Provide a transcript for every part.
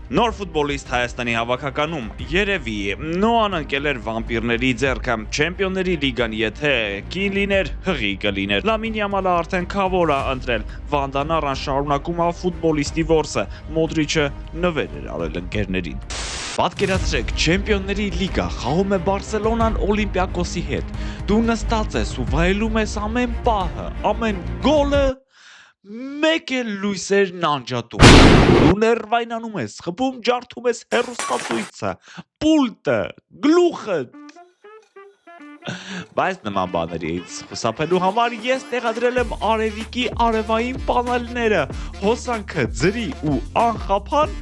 Նոր ֆուտբոլիստ Հայաստանի հավաքականում երևի Նոան ընկել էր վամպիրների ձեռքը Չեմպիոնների լիգան եթե կին լիներ հղի կլիներ Լամին Յամալը արդեն քավոր է ընտրել Վանդանարան շարունակում է ֆուտբոլիստի որսը Մոդրիչը նվեր էր արել ընկերներին Պատկերացրեք Չեմպիոնների լիգա խաղում է Բարսելոնան Օլիմպիակոսի հետ Դու նստած ես ու վայելում ես ամեն պահը ամեն գոլը Մեկ էլ լույսերն անջատում, դու ներվայնանում ես, խփում ջարդում ես հեռուստացույցը, պուլտը, գլուխը Բայց նման բաների ինձ խուսափելու համար ես տեղադրել եմ արևիկի արևային պանելները, հոսանքը, ձրի ու անխափան,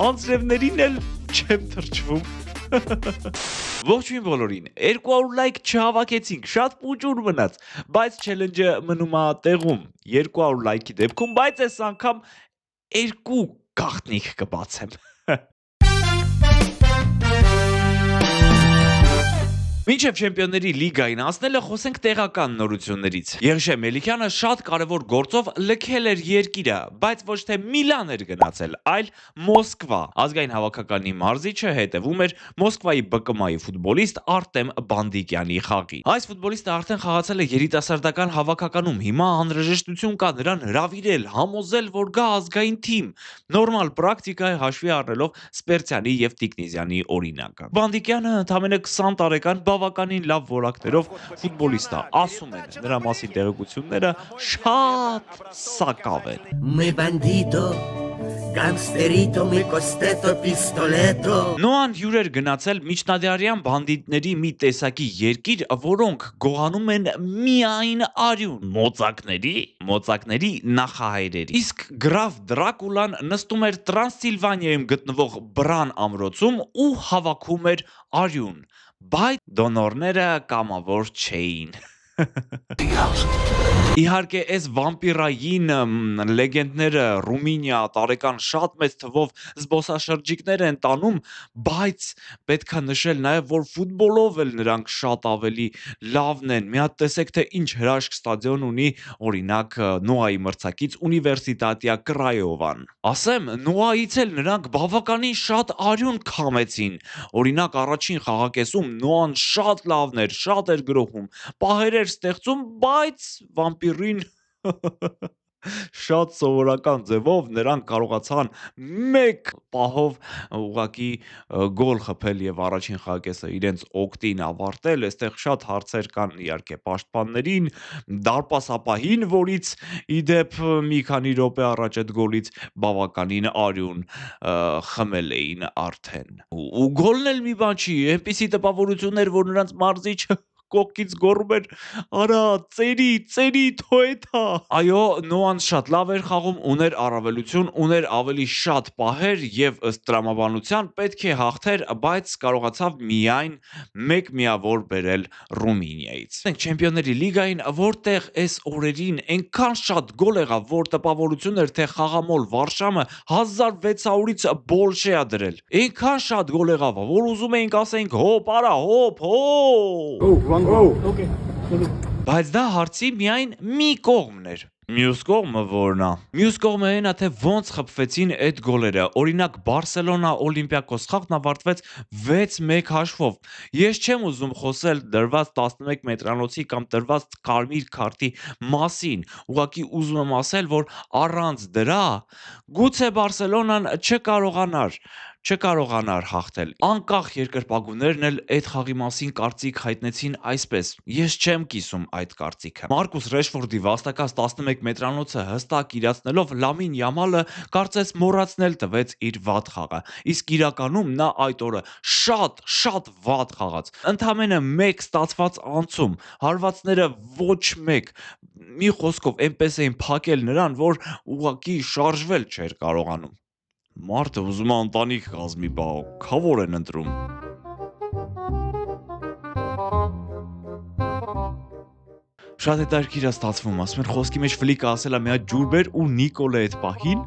անձրևներին էլ չեմ թրջվում Ողջույն բոլորին, 200 լայք չհավաքեցինք, շատ պուճուր մնաց, բայց չելենջը մնում է տեղում 200 լայքի դեպքում, բայց այս անգամ 2 գաղտնիք կբացեմ Մինչև Չեմպիոնների լիգային անցնելը խոսենք տեղական նորություններից։ Եղիշե Մելիքյանը շատ կարևոր գործով լքել էր երկիրը, բայց ոչ թե Միլան էր գնացել, այլ Մոսկվա։ Ազգային հավաքականի մարզիչը հետևում էր Մոսկվայի ԲԿՄ-ի ֆուտբոլիստ Արտեմ Բանդիկյանի խաղին։ Այս ֆուտբոլիստը արդեն խաղացել է երիտասարդական հավաքականում, հիմա անհրաժեշտություն կա նրան հրավիրել, համոզել, որ գա ազգային թիմ։ Նորմալ պրակտիկա է հաշվի առնելով Սպերցյանի եւ Տիկնիզյանի օրինակը։ Բանդիկյանը ընդամենը 20 տարեկան բավականին լավ որակներով ֆուտբոլիստ է, ասում են, նրա մասին տեղեկությունները շատ սակավ են։ Мы бандито, гангстерито, мы костето, пистолето Նոան հյուր էր գնացել միջնադարյան բանդիտների մի տեսակի երկիր, որոնք գողանում են միայն արյուն, մոծակների նախահայրերի։ Իսկ գրավ Դրակուլան նստում էր Տրանսիլվանիայում գտնվող Բրան ամրոցում ու հավաքում էր արյուն, բայց դոնորները կամավոր չէին։ Իհարկե, այս վամպիրային լեգենդները Ռումինիա տարեկան շատ մեծ թվով զբոսաշրջիկներ են տանում, բայց պետք է նշել նաև, որ ֆուտբոլով էլ նրանք շատ ավելի լավն են։ Մի հատ տեսեք, թե ինչ հրաշք ստադիոն ունի, օրինակ Նոայի մրցակից Ունիվերսիտատիա Կրայովան։ Ասեմ, Նոայից էլ նրանք բավականին շատ արյուն քամեցին։ Օրինակ առաջին խաղակեսում Նոան շատ լավն էր, շատ էր գրոհում, պահեր էր ստեղծում, բայց վամպիրին շատ սովորական ձևով նրանք կարողացան մեկ պահով ուղակի գոլ խփել եւ առաջին խաղակեսը իրենց օգտին ավարտել, այստեղ շատ հարցեր կան իհարկե պաշտպաններին, դարպասապահին, որից իդեպ մի քանի րոպե առաջ այդ գոլից բավականին արյուն խմել էին արդեն։ Ու գոլն էլ մի բան չի, այնպիսի տպավորություններ, որ նրանց մարզիչը կողքից գոռում էր արա ծերի թոյթա Այո Նոան շատ լավ էր խաղում ուներ առավելություն ուներ ավելի շատ պահեր եւ ըստ տրամաբանության պետք է հաղթեր բայց կարողացավ միայն մեկ միավոր բերել Ռումինիայից Չեմպիոնների լիգային որտեղ այս օրերին այնքան շատ գոլ եղավ որ տպավորություն էր թե խաղամոլ Վարշամը 1600-ից բոլշե է դրել այնքան շատ գոլ եղավ որ ուզում էինք ասենք հոп արա հոп Բայց դա հարցի միայն մի կողմն էր Մյուս կողմը որն է Մյուս կողմը այն է թե ոնց խփվեցին այդ գոլերը Օրինակ Բարսելոնա Օլիմպիակոս խաղն ավարտվեց 6-1 հաշվով Ես չեմ ուզում խոսել դրված 11 մետրանոցի կամ դրված կարմիր քարտի մասին Ուղղակի ուզում եմ ասել որ առանց դրա գուցե Բարսելոնան չկարողանար հաղթել Անկախ երկրպագուներն էլ այդ խաղի մասին կարծիք հայտնեցին այսպես Ես չեմ կիսում այդ կարծիքը Մարկուս Ռեշֆորդի վաստակած 11 մետրանոցը հստակ իրացնելով Լամին Յամալը կարծես մոռացնել տվեց իր վատ խաղը Իսկ իրականում նա այդ օրը շատ վատ խաղաց Ընդամենը 1 ստացված անցում հարվածները ոչ մեկ Մի խոսքով այնպես էին փակել նրան որ ուղղակի շարժվել չէր կարողանում Մարդը ուզում է ընտանիք կազմի բա քավոր են ընտրում Շատ հետաքրքիր է ստացվում, ասում են խոսքի մեջ ֆլիկը ասել է մի հատ ջուր բեր ու Նիկոլը այդ պահին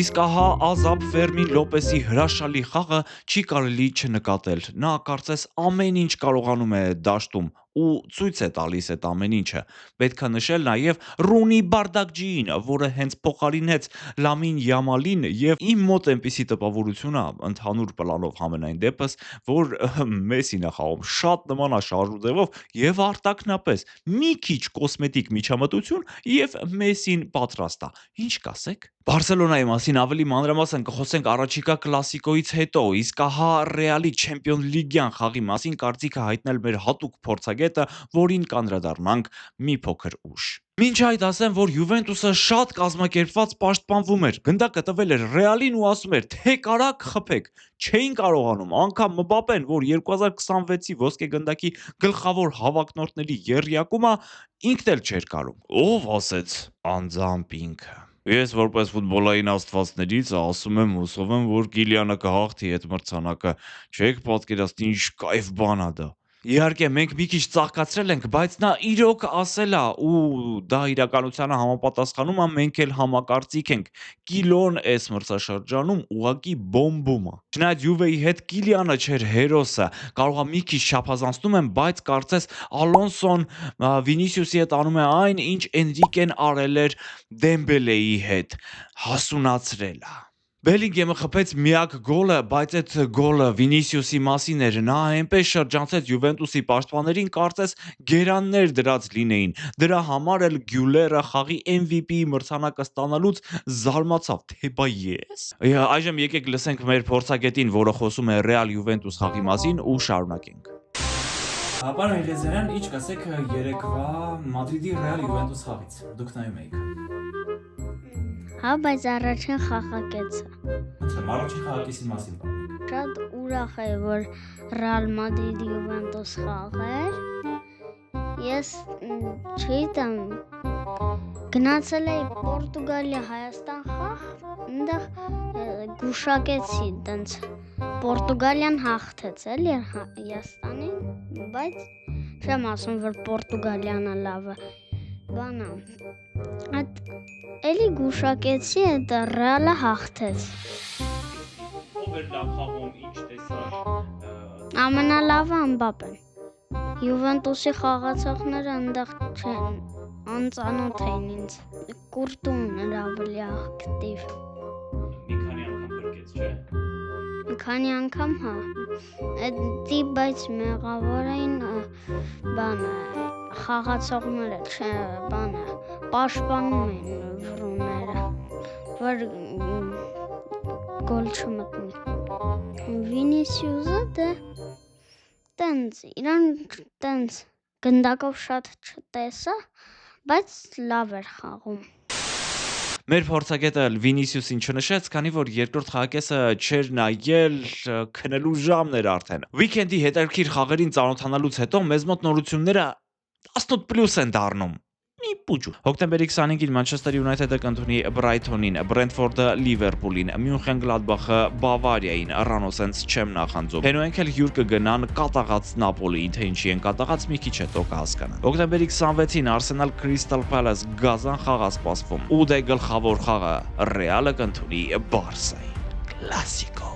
Իսկ ահա Ազապ Ֆերմին Լոպեսի հրաշալի խաղը չի կարելի չնկատել Նա կարծես ամեն ինչ կարողանում է դաշտում ու ցույց է տալիս այդ ամեն ինչը։ Պետք է նշել նաև Ռունի Բարդակջիին, որը հենց փոխարինեց Լամին Յամալին, եւ իմ մոտ այնպիսի տպավորություն է ընդհանուր պլանով համենայն դեպս, որ Մեսին է խաղում շատ նման է շարժուձևով եւ արտակնապես մի քիչ կոսմետիկ միջամտություն եւ Մեսին պատրաստ է։ Ինչ կասեք։ Բարսելոնայի մասին ավելի մանրամասն կխոսենք առաջիկա կլասիկոից հետո, իսկ ահա Ռեալի Չեմպիոն Լիգյան խաղի մասին կարծիքը հայտնել մեր հատուկ փորձագետը, որին կանդրադառնանք մի փոքր ուշ։ Մինչ այդ ասեմ, որ Յուվենտուսը շատ կազմակերպված պաշտպանվում էր, գնդակը տվել էր Ռեալին ու ասում էր, թե կարաք խփեք, չէին կարողանում, անգամ Մբապեն, որ 2026-ի ոսկե գնդակի գլխավոր հավակնորդների եռյակում է, ինքն էլ չէր կարող։ Ով ասեց անձամբ ինքը։ Ես որպես ֆուտբոլային աստվածներից ասում եմ հուսով եմ, որ Կիլիանը կհաղթի այդ մրցանակը, չեք պատկերացնի ինչ կայֆ բան է դա։ Իհարկե մենք մի քիչ ծաղկացրել ենք, բայց նա իրոք ասել է ու դա իրականությանը համապատասխանում է, մենք էլ համակարծիք ենք։ Կիլոն այս մրցաշրջանում ուղակի բոմբում է։ Չնայած Յուվեի հետ Կիլիանը չէր հերոսը, կարող է մի քիչ չափազանցնում եմ, բայց կարծես Ալոնսոն Վինիսիուսի հետ անում է այն, ինչ Էնրիկեն արել էր Դեմբելեի հետ, հասունացրել է։ Բելինգեմը խփեց միակ գոլը, բայց այդ գոլը Վինիսիուսի մասին էր, նա այնպես շրջանցեց Յուվենտուսի պաշտպաններին, կարծես գերաններ դրած լինեին։ Դրա համար էլ Գյուլերը խաղի MVP-ի մրցանակը ստանալուց զարմացավ, թե բա ես։ Այժմ եկեք լսենք մեր փորձագետին, որը խոսում է Ռեալ Յուվենտուս խաղի մասին ու շարունակենք։ Պարոն Իլեզարյան, ինչ կասեք երեկվա Մադրիդի Ռեալ Յուվենտուս խաղից։ Դուք նայում եք։ Հա, բայց առաջին խաղակեցը։ Ըստ առաջին խաղակեսի մասին պատմեք։ Շատ ուրախ եմ, որ Ռեալ Մադրիդի Յուվենտուս խաղեր։ Ես չգիտեմ, գնացել էի Պորտուգալիա Հայաստան խաղ, այնտեղ գուշակեցի, տենց Պորտուգալիան հաղթեց էլի Հայաստանին, բայց չեմ ասում, որ Պորտուգալիանը լավ է։ Բանա։ Այդ էլի գուշակեցի, այդ Ռեալը հաղթեց։ Ով էր լավ խաղում, ինչ տեսար։ Ամենալավը Մբապեն։ Յուվենտուսի խաղացողները այնտեղ չեն, անծանոթ էին ինձ։ Կուրտուն էր ավելի ակտիվ։ Մի քանի անգամ գրկեց, չէ։ Մի քանի անգամ, հա։ Էդի բայց մեղավոր էին բանը խաղացողները, չէ, բանը պաշտպանում էին վրուները, որ գոլ չմտնի։ Վինիսիուսը դե տենց, իրան տենց գնդակով շատ չտեսա, բայց լավ էր խաղում։ Մեր փորձագետը Վինիսիուսին չնշեց, քանի որ երկրորդ խաղակեսը չէր նայել, քնելու ժամն էր արդեն։ Վիկենդի հետաքրքիր խաղերին ծանոթանալուց հետո մեզ մոտ նորությունները 18+ են դառնում։ Մի պուջու։ Հոկտեմբերի 25-ին Մանչեսթեր Յունայթեդը կընդունի Բրայթոնին, Բրենթֆորդը Լիվերպուլին, Մյունխեն Գլադբախը Բավարիային, Ռանոսենս չեմ նախանձում։ Հենոենք էլ հյուր կգնան կատաղած Նապոլիին, թե ինչի են կատաղած մի քիչ հետո կհասկանան։ Հոկտեմբերի 26-ին Arsenal Crystal Palace գազան խաղ է սպասվում։ Ու դե գլխավոր խաղը Ռեալը կընդունի Բարսային։ Կլասիկո։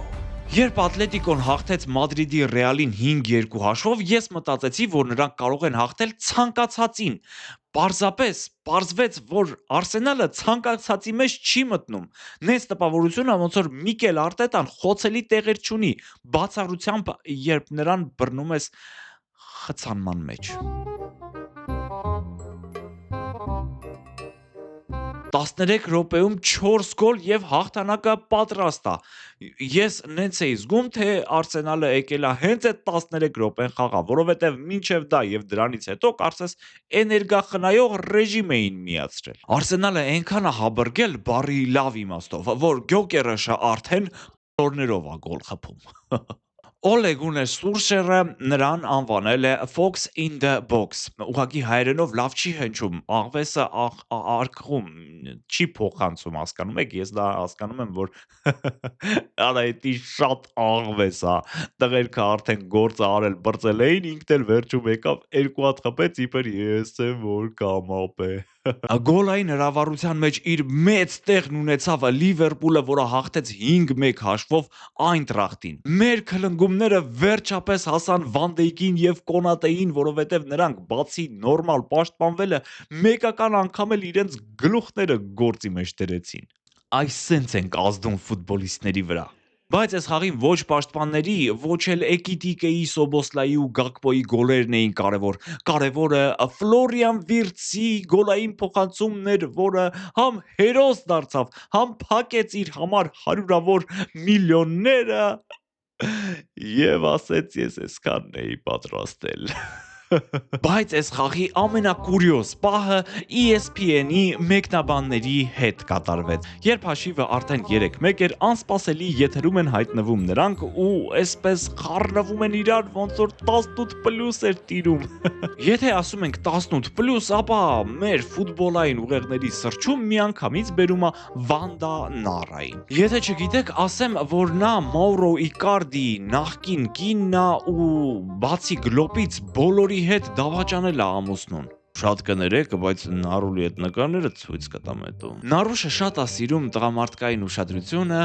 Երբ Ատլետիկոն հաղթեց Մադրիդի Ռեալին 5-2 հաշվով, ես մտածեցի, որ նրանք կարող են հաղթել ցանկացածին։ Պարզապես պարզվեց, որ Արսենալը ցանկացածի մեջ չի մտնում։ Նենց տպավորությունը ոնց որ Միկել Արտետան խոցելի տեղեր չունի, բացառությամբ երբ նրան բռնում ես խցանման մեջ։ 13 րոպեում 4 գոլ եւ հաղթանակը պատրաստ է։ Ես նենց էի զգում, թե Արսենալը եկել է հենց այդ 13 րոպեն խաղա, որովհետեւ մինչեւ դա եւ դրանից հետո կարծես էներգախնայող ռեժիմ էին միացրել։ Արսենալը այնքան է հաբրգել բարի լավ իմաստով, որ Գյոկերեշը արդեն օրներով է գոլ խփում։ Օլե Գուներ Սուրշերը նրան անվանել է Fox in the Box։ Ուղղակի հայերենով լավ չի հնչում, աղվեսը արկղում չի փոխանցում, հասկանում եք, ես դա հասկանում եմ, որ արայտի շատ աղվես է։ Տղերքը արդեն գործը արել բրծել էին, ինքն էլ վերջում եկավ 2 հատ խփեց, իբր ես եմ որ կամապ է։ Գոլային հրավառության մեջ իր մեծ տեղն ունեցավ Լիվերպուլը, որը հաղթեց 5-1 հաշվով Այնտրախտին։ Մեր քլնգումները վերջապես հասան Վան Դեյկին եւ Կոնատեին, որովհետեւ նրանք բացի նորմալ պաշտպանվելը մեկական անգամ էլ իրենց գլուխները գործի մեջ դրեցին։ Այս սենց ենք ազդում ֆուտբոլիստների վրա։ Բայց այս խաղին ոչ պաշտպանների, ոչ էլ Էկիտիկեի, Սոբոսլայի ու Գակպոյի գոլերն էին կարևոր։ Կարևորը Ֆլորիան Վիրցի գոլային փոխանցումն էր, որը համ հերոս դարձավ, համ փակեց իր համար հարյուրավոր միլիոնները եւ ասեց ես այսքանն էի պատրաստել։ Բայց այս խաղի ամենակուրիոս պահը ESPN-ի մեկնաբանների հետ կատարվեց։ Երբ հաշիվը արդեն 3-1 էր, անսպասելի եթերում են հայտնվում նրանք ու այսպես խառնվում են իրար, ոնց որ 18+ էր տիրում։ Եթե ասում ենք 18+, ապա մեր ֆուտբոլային ուղեղների սրճում միանգամից բերում է Վանդա Նարային։ Եթե չգիտեք, ասեմ, որ նա Մաուրո Իկարդիի նախկին կինն է ու բացի գլոպից բոլորի հետ դավաճանել է ամուսնուն։ Շատ կներեք, բայց Նարուլի այդ նկարները ցույց կտամ հետո։ Նարուշը շատ է սիրում տղամարդկային ուշադրությունը,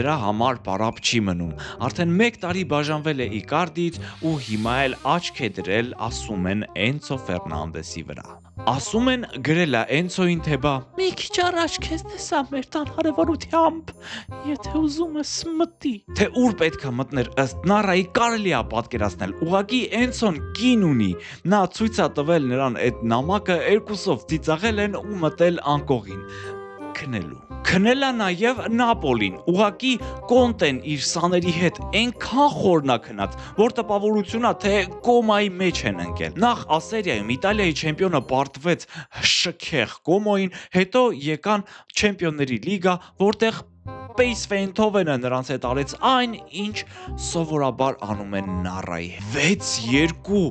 դրա համար պարապ չի մնում։ Արդեն 1 տարի բաժանվել է Իկարդիից ու հիմա էլ աչք է դրել, ասում են, Էնցո Ֆերնանդեսի վրա։ Ասում են, գրել է Էնցոին, թե բա մի քիչ առաջ քեզ տեսա մեր տան հարևանությամբ, եթե ուզում ես մտի։ Թե ուր պետք է մտներ ըստ Նարայի կարելի է պատկերացնել։ Ուղղակի Էնցոն կին ունի։ Նա ցույց է տվել նրան այդ նամակը, երկուսով ծիծաղել են ու մտել անկողին քնելու։ Քնել է նաև Նապոլին, ուղղակի Կոնտեն իր սաների հետ այնքան խորն է քնած, որ տպավորություն է, թե կոմայի մեջ են ընկել։ Նախ Ասերիայում Իտալիայի չեմպիոնը պարտվեց շքեղ Կոմոյին, հետո եկան Չեմպիոնների լիգա, որտեղ PSV Eindhoven-ը նրանց հետ արեց այն, ինչ սովորաբար անում են Նարայի։ 6-2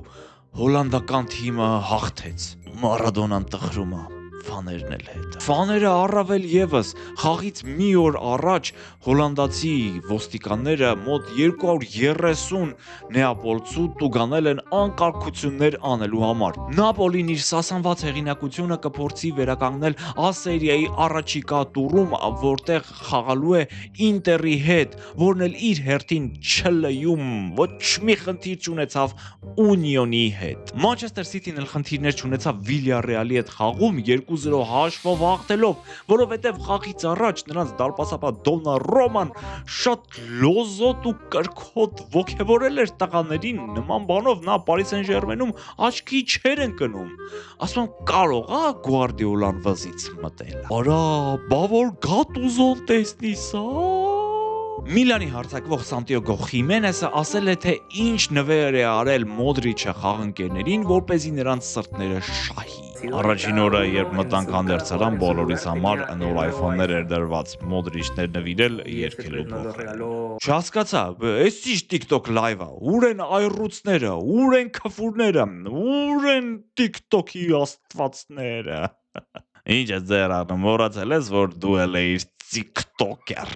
հոլանդական թիմը հաղթեց։ Մարադոնան տխրում է։ Ֆաներն էլ հետ։ Ֆաները առավել եւս խաղից մի օր առաջ հոլանդացի ոստիկանները մոտ 230 նեապոլցու տուգանել են անկարգություններ անելու համար։ Նապոլին իր սասանված հեղինակությունը կփորձի վերականգնել Ասերիայի առաջիկա տուրում, որտեղ խաղալու է Ինտերի հետ, որն էլ իր հերթին չլյում, ոչ մի խնդիր չունեցավ Ունիոնի հետ։ Մանչեսթեր Սիթին էլ խնդիրներ չունեցավ Վիլյարեալի հետ խաղում 2-0 հաշվով հաղթելով, որովհետև խաղից առաջ նրանց դարպասապահ Դոննարոման շատ լոզոտ ու կրքոտ ոգևորել էր տղաներին, նման բանով նա Պարիս Սեն-Ժերմենում աչքի չէր ընկնում։ Ասում եմ, կարող է Գուարդիոլան վզից մտել։ Արա, բա որ Գատուզոն տեսնի սա։ Միլանի հարձակվող Սանտիագո Խիմենեսը ասել է, թե ինչ նվեր է արել Մոդրիչը խաղընկերներին, որպեսզի նրանց սրտները շահի։ Առաջին օրը, երբ մտանք հանդերձարան, բոլորիս համար նոր iPhone-ներ էր դրված, Մոդրիչներ նվիրել, երկելու փոխել։ Չհասկացա, էս ի՞նչ TikTok live-ա, ուր են այռուցները, ուր են քֆուրները, ուր են TikTok-ի աստվածները։ Ինչ է ձեր անում, մոռացել ես, որ դու էլ էիր TikToker։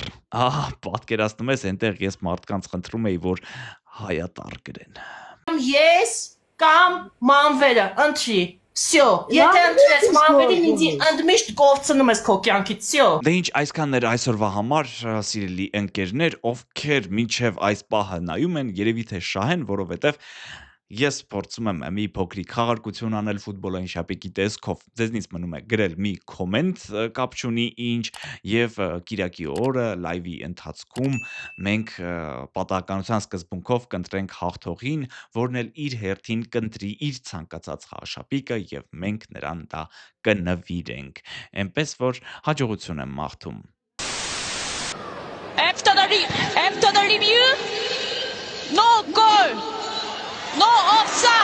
Պատկերացնում ես, այնտեղ ես մարդկանց խնդրում էի, որ հայատար գրեն։ Ես կամ մանվերը, ընտրի։ Всё, եթե ընտրես մանվերին, ինձ ընդմիշտ կողցնում ես քո կյանքից, всё։ Դե ինչ այսքանն էր այսօրվա համար, սիրելի ընկերներ, ովքեր մինչև այս պահը նայում են, երևի թե շահեն, որովհետև ես փորձում եմ մի փոքրիկ խաղարկություն անել ֆուտբոլային շապիկի տեսքով։ Ձեզնից մնում է գրել մի կոմենտ կապ չունի ինչ, եւ կիրակի օրը լայվի ընթացքում մենք պատահականության սկզբունքով կընտրենք հաղթողին, որն էլ իր հերթին կընտրի իր ցանկացած խաղաշապիկը եւ մենք նրան դա կնվիրենք։ Այնպես որ հաջողություն եմ մաղթում։ After the review, no goal, no offside.